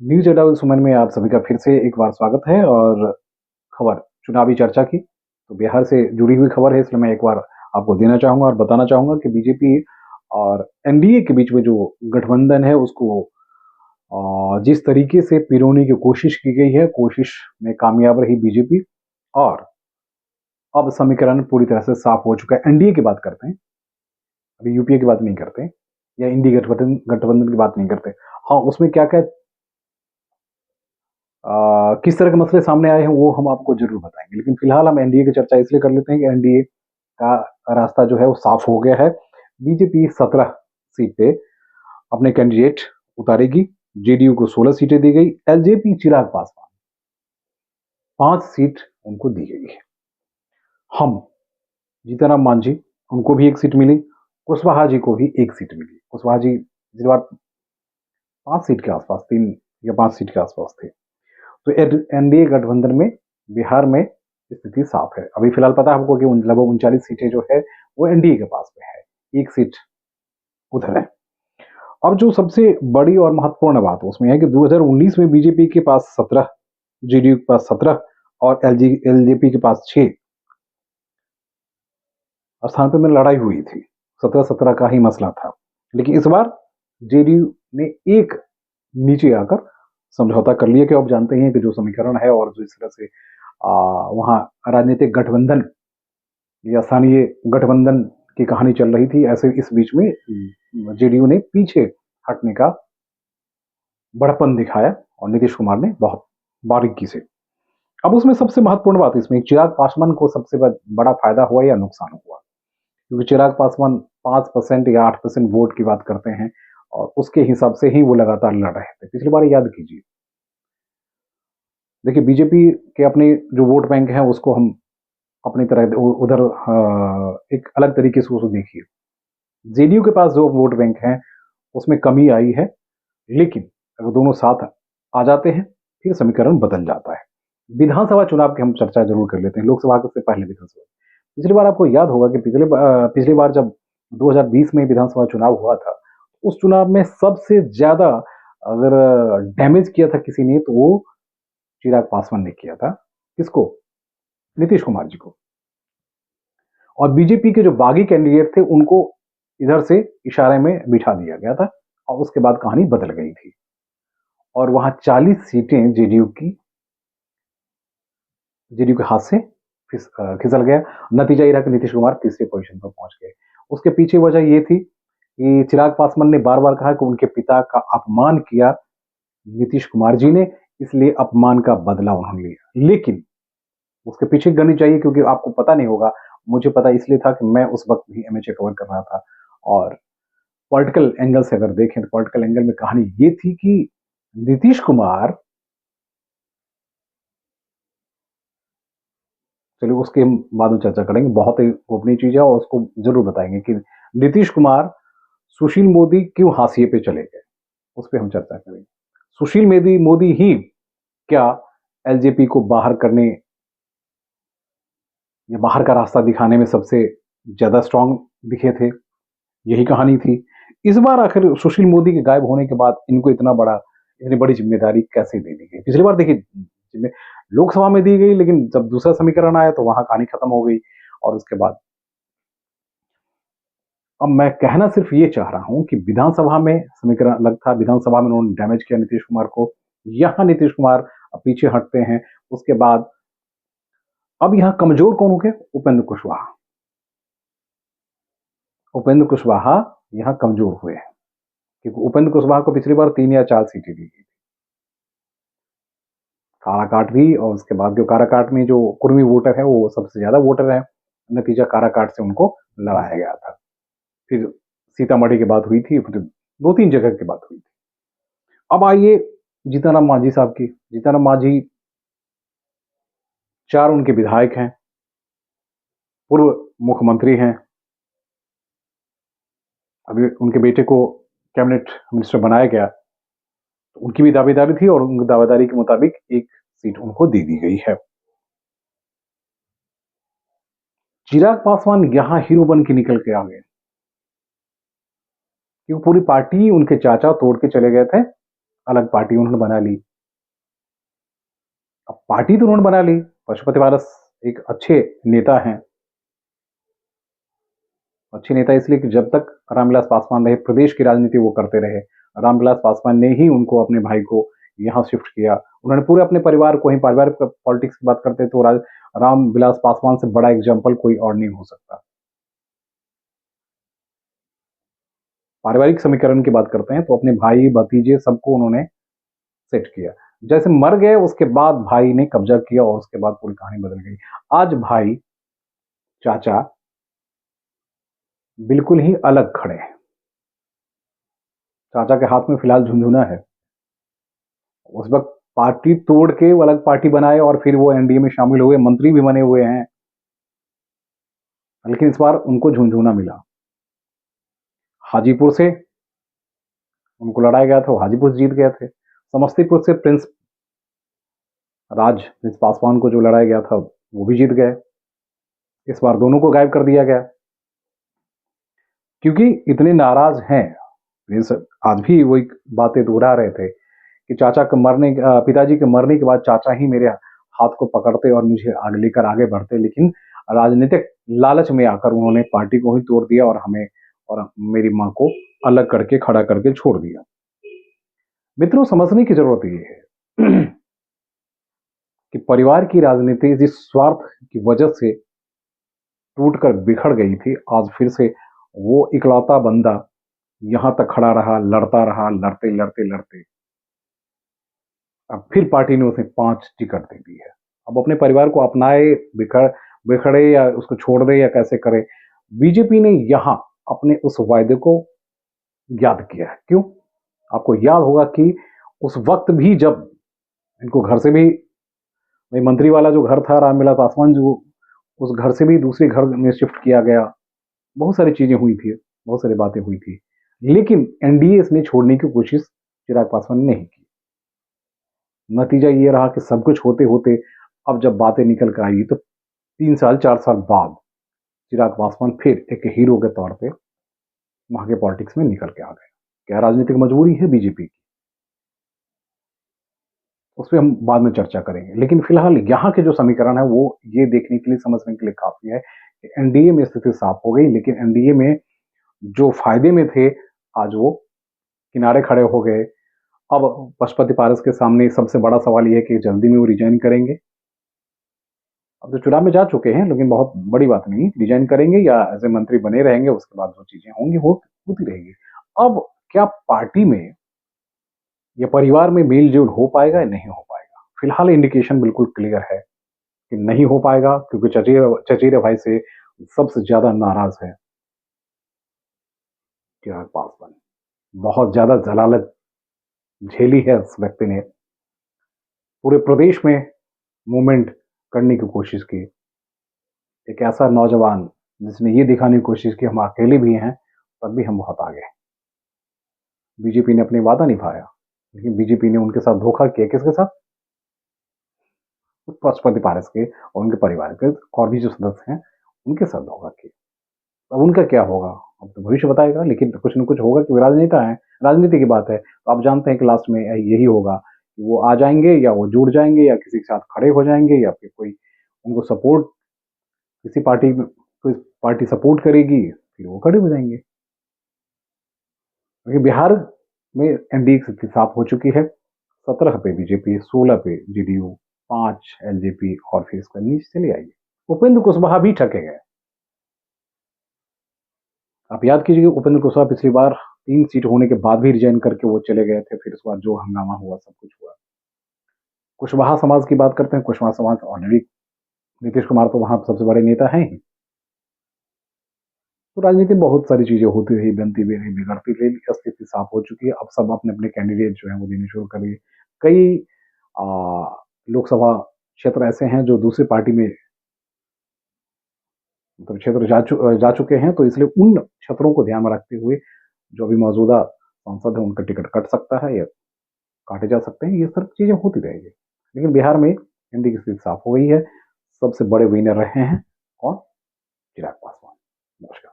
News एडाउल सुमन में आप सभी का फिर से एक बार स्वागत है। और खबर चुनावी चर्चा की तो बिहार से जुड़ी हुई खबर है, इसलिए मैं एक बार आपको देना चाहूंगा और बताना चाहूंगा कि बीजेपी और एनडीए के बीच में जो गठबंधन है उसको जिस तरीके से पिरोने की कोशिश की गई है, कोशिश में कामयाब रही बीजेपी। और अब समीकरण पूरी तरह से साफ हो चुका है। एनडीए की बात करते हैं, अभी यूपीए की बात नहीं करते या इंडी गठबंधन गठबंधन की बात नहीं करते। हाँ, उसमें क्या क्या किस तरह के मसले सामने आए हैं वो हम आपको जरूर बताएंगे, लेकिन फिलहाल हम एनडीए की चर्चा इसलिए कर लेते हैं कि एनडीए का रास्ता जो है वो साफ हो गया है। बीजेपी 17 सीट पे अपने कैंडिडेट उतारेगी, जेडीयू को 16 सीटें दी गई, एलजेपी चिराग पासवान 5 सीट उनको दी गई है। हम जीतनराम मांझी, उनको भी एक सीट मिली, कुशवाहा जी को भी एक सीट मिली। कुशवाहा जी इस बार 5 सीट के आसपास, 3 या 5 सीट के आसपास थे। तो एनडीए गठबंधन में बिहार में स्थिति साफ है। अभी फिलहाल पता है हमको कि लगभग 39 सीटें जो है वो एनडीए के पास में है, एक सीट उधर है। अब जो सबसे बड़ी और महत्वपूर्ण बात उसमें है कि 2019 में बीजेपी के पास 17, जेडीयू के पास 17 और एलजेपी के पास 6 स्थान पे में लड़ाई हुई थी। 17-17 का ही मसला था, लेकिन इस बार जेडीयू ने एक नीचे आकर समझौता कर लिया कि आप जानते हैं कि जो समीकरण है और जो इस तरह से वहाँ राजनीतिक गठबंधन या स्थानीय गठबंधन की कहानी चल रही थी, ऐसे इस बीच में जेडीयू ने पीछे हटने का बड़पन दिखाया और नीतीश कुमार ने बहुत बारीकी से। अब उसमें सबसे महत्वपूर्ण बात इसमें चिराग पासवान को सबसे बड़ा फायदा हुआ या नुकसान हुआ, क्योंकि चिराग पासवान 5% या 8% वोट की बात करते हैं और उसके हिसाब से ही वो लगातार लड़ रहे थे। पिछली बार याद कीजिए, देखिए बीजेपी के अपने जो वोट बैंक है उसको हम अपनी तरह उधर एक अलग तरीके से उसको देखिए। जेडीयू के पास जो वोट बैंक है उसमें कमी आई है, लेकिन अगर दोनों साथ आ जाते हैं फिर समीकरण बदल जाता है। विधानसभा चुनाव की हम चर्चा जरूर कर लेते हैं, लोकसभा से पहले विधानसभा। पिछली बार आपको याद होगा कि पिछली बार जब 2020 में विधानसभा चुनाव हुआ था, उस चुनाव में सबसे ज्यादा अगर डैमेज किया था किसी ने तो वो चिराग पासवान ने किया था। किसको? नीतीश कुमार जी को। और बीजेपी के जो बागी कैंडिडेट थे उनको इधर से इशारे में बिठा दिया गया था और उसके बाद कहानी बदल गई थी और वहां 40 सीटें जेडीयू के हाथ से खिसल गया। नतीजा ये रहा कि नीतीश कुमार तीसरी पोजीशन पर पहुंच गए। उसके पीछे वजह ये थी कि चिराग पासवान ने बार बार कहा कि उनके पिता का अपमान किया नीतीश कुमार जी ने, इसलिए अपमान का बदला उन्होंने लिया। लेकिन उसके पीछे गनी चाहिए, क्योंकि आपको पता नहीं होगा, मुझे पता इसलिए था कि मैं उस वक्त भी एमएचए कवर कर रहा था। और पॉलिटिकल एंगल से अगर देखें तो पॉलिटिकल एंगल में कहानी ये थी कि नीतीश कुमार, चलिए उसके हम बाद में चर्चा करेंगे, बहुत ही गोपनीय चीज है और उसको जरूर बताएंगे कि नीतीश कुमार सुशील मोदी क्यों हाशिए पे चले गए, उस पर हम चर्चा करेंगे। सुशील मोदी ही क्या एलजेपी को बाहर करने या बाहर का रास्ता दिखाने में सबसे ज्यादा स्ट्रांग दिखे थे? यही कहानी थी। इस बार आखिर सुशील मोदी के गायब होने के बाद इनको इतनी बड़ी जिम्मेदारी कैसे दे दी गई? पिछली बार देखिए लोकसभा में दी गई, लेकिन जब दूसरा समीकरण आया तो वहां कहानी खत्म हो गई। और उसके बाद अब मैं कहना सिर्फ ये चाह रहा हूं कि विधानसभा में समीकरण अलग था, विधानसभा में उन्होंने डैमेज किया नीतीश कुमार को। यहां नीतीश कुमार अब पीछे हटते हैं। उसके बाद अब यहां कमजोर कौन हो गए? उपेंद्र कुशवाहा। उपेंद्र कुशवाहा यहां कमजोर हुए हैं, क्योंकि उपेंद्र कुशवाहा को पिछली बार 3 या 4 सीटें दी गई। काराकाट भी, और उसके बाद जो काराकाट में जो कुर्मी वोटर है वो सबसे ज्यादा वोटर है, नतीजा काराकाट से उनको लड़ाया गया था। फिर सीतामढ़ी की बात हुई थी, फिर 2-3 जगह की बात हुई थी। अब आइए जीतनराम मांझी साहब की। जीतनराम मांझी 4 उनके विधायक हैं, पूर्व मुख्यमंत्री हैं, अभी उनके बेटे को कैबिनेट मिनिस्टर बनाया गया, तो उनकी भी दावेदारी थी और उनकी दावेदारी के मुताबिक एक सीट उनको दे दी गई है। चिराग पासवान यहां हीरो बन के निकल के आ गए, क्योंकि पूरी पार्टी उनके चाचा तोड़ के चले गए थे अलग पार्टी उन्होंने बना ली। अब पार्टी तो उन्होंने बना ली, पशुपति पारस एक अच्छे नेता हैं। अच्छे नेता इसलिए कि जब तक रामविलास पासवान रहे, प्रदेश की राजनीति वो करते रहे। रामविलास पासवान ने ही उनको, अपने भाई को यहाँ शिफ्ट किया। उन्होंने पूरे अपने परिवार को ही, पारिवारिक पॉलिटिक्स की बात करते तो रामविलास पासवान से बड़ा एग्जाम्पल कोई और नहीं हो सकता। पारिवारिक समीकरण की बात करते हैं तो अपने भाई भतीजे सबको उन्होंने सेट किया। जैसे मर गए उसके बाद भाई ने कब्जा किया और उसके बाद पूरी कहानी बदल गई। आज भाई, चाचा बिल्कुल ही अलग खड़े हैं। चाचा के हाथ में फिलहाल झुनझुना है। उस वक्त पार्टी तोड़ के वो अलग पार्टी बनाए और फिर वो एनडीए में शामिल हुए, मंत्री भी बने हुए हैं। लेकिन इस बार उनको झुनझुना मिला। हाजीपुर से उनको लड़ाया गया था, वो हाजीपुर से जीत गए थे। समस्तीपुर से प्रिंस पासवान को जो लड़ाया गया था वो भी जीत गए। इस बार दोनों को गायब कर दिया गया क्योंकि इतने नाराज हैं। आज भी वही बातें दोहरा रहे थे कि पिताजी के मरने के बाद चाचा ही मेरे हाथ को पकड़ते और मुझे आगे लेकर आगे बढ़ते, लेकिन राजनीतिक लालच में आकर उन्होंने पार्टी को ही तोड़ दिया और हमें और मेरी माँ को अलग करके, खड़ा करके छोड़ दिया। मित्रों, समझने की जरूरत ये है कि परिवार की राजनीति जिस स्वार्थ की वजह से टूटकर बिखर गई थी, आज फिर से वो इकलौता बंदा यहां तक खड़ा रहा, लड़ता रहा, लड़ते लड़ते लड़ते अब फिर पार्टी ने उसे 5 टिकट दे दी है। अब अपने परिवार को अपनाए, बिखड़े या उसको छोड़ दे या कैसे करे। बीजेपी ने यहां अपने उस वायदे को याद किया है। क्यों? आपको याद होगा कि उस वक्त भी जब इनको घर से भी, वही मंत्री वाला जो घर था रामविलास पासवान, जो उस घर से भी दूसरे घर में शिफ्ट किया गया, बहुत सारी चीजें हुई थी, बहुत सारी बातें हुई थी, लेकिन एनडीए इसने छोड़ने की कोशिश चिराग पासवान ने नहीं की। नतीजा ये रहा कि सब कुछ होते होते अब जब बातें निकल कर आई तो 3 साल 4 साल बाद चिराग पासवान फिर एक हीरो के तौर पे वहां के पॉलिटिक्स में निकल के आ गए। क्या राजनीतिक मजबूरी है बीजेपी की, उस पर हम बाद में चर्चा करेंगे। लेकिन फिलहाल यहाँ के जो समीकरण है वो ये देखने के लिए, समझने के लिए काफी है कि एनडीए में स्थिति साफ हो गई, लेकिन एनडीए में जो फायदे में थे आज वो किनारे खड़े हो गए। अब पशुपति पारस के सामने सबसे बड़ा सवाल यह है कि जल्दी में वो रिजाइन करेंगे। अब तो चुनाव में जा चुके हैं, लेकिन बहुत बड़ी बात नहीं, रिजाइन करेंगे या एज ए मंत्री बने रहेंगे, उसके बाद जो चीजें होंगी वो होती रहेगी। अब क्या पार्टी में या परिवार में मेल जोल हो पाएगा या नहीं हो पाएगा? फिलहाल इंडिकेशन बिल्कुल क्लियर है कि नहीं हो पाएगा, क्योंकि चचेरे भाई से सबसे ज्यादा नाराज है चिराग पासवान। बहुत ज्यादा जलालत झेली है उस व्यक्ति ने, पूरे प्रदेश में मूवमेंट करने की कोशिश की। एक ऐसा नौजवान जिसने ये दिखाने की कोशिश की हम अकेले भी हैं, तब भी हम बहुत आगे हैं। बीजेपी ने अपने वादा निभाया, लेकिन बीजेपी ने उनके साथ धोखा किया। किसके साथ? पशुपति पारस के और उनके परिवार के और भी जो सदस्य हैं उनके साथ धोखा किया। अब उनका क्या होगा अब तो भविष्य बताएगा, लेकिन कुछ न कुछ होगा, क्योंकि राजनेता है, राजनीति की बात है। तो आप जानते हैं कि लास्ट में यही होगा कि वो आ जाएंगे या वो जुड़ जाएंगे या किसी के साथ खड़े हो जाएंगे या फिर कोई उनको सपोर्ट, किसी पार्टी में कोई पार्टी सपोर्ट करेगी, फिर वो खड़े हो जाएंगे। क्योंकि बिहार में एनडीए की स्थिति साफ हो चुकी है। 17 पे बीजेपी, 16 पे जेडीयू, 5 एलजेपी और फिर इसका नीचे चली आएगी। उपेंद्र कुशवाहा भी ठके गए। आप याद कीजिए, उपेंद्र कुशवाहा पिछली बार 3 सीट होने के बाद भी रिजाइन करके वो चले गए थे। फिर उसके बाद जो हंगामा हुआ, सब कुछ हुआ। कुशवाहा समाज की बात करते हैं, कुशवाहा समाज ऑलरेडी, नीतीश कुमार तो वहां सबसे बड़े नेता हैं ही। तो राजनीति में बहुत सारी चीजें होती रही, बनती भी रही, बिगड़ती रही, स्थिति साफ हो चुकी है। अब सब अपने अपने कैंडिडेट जो है वो देने शुरू कर दिए। कई लोकसभा क्षेत्र ऐसे हैं जो दूसरी पार्टी में, मतलब क्षेत्र जा चुके हैं, तो इसलिए उन क्षेत्रों को ध्यान में रखते हुए जो अभी मौजूदा सांसद है उनका टिकट कट सकता है या काटे जा सकते हैं। ये सब चीजें होती रहेगी। लेकिन बिहार में एनडीए की स्थिति साफ हो गई है। सबसे बड़े विनर रहे हैं कौन? चिराग पासवान। नमस्कार।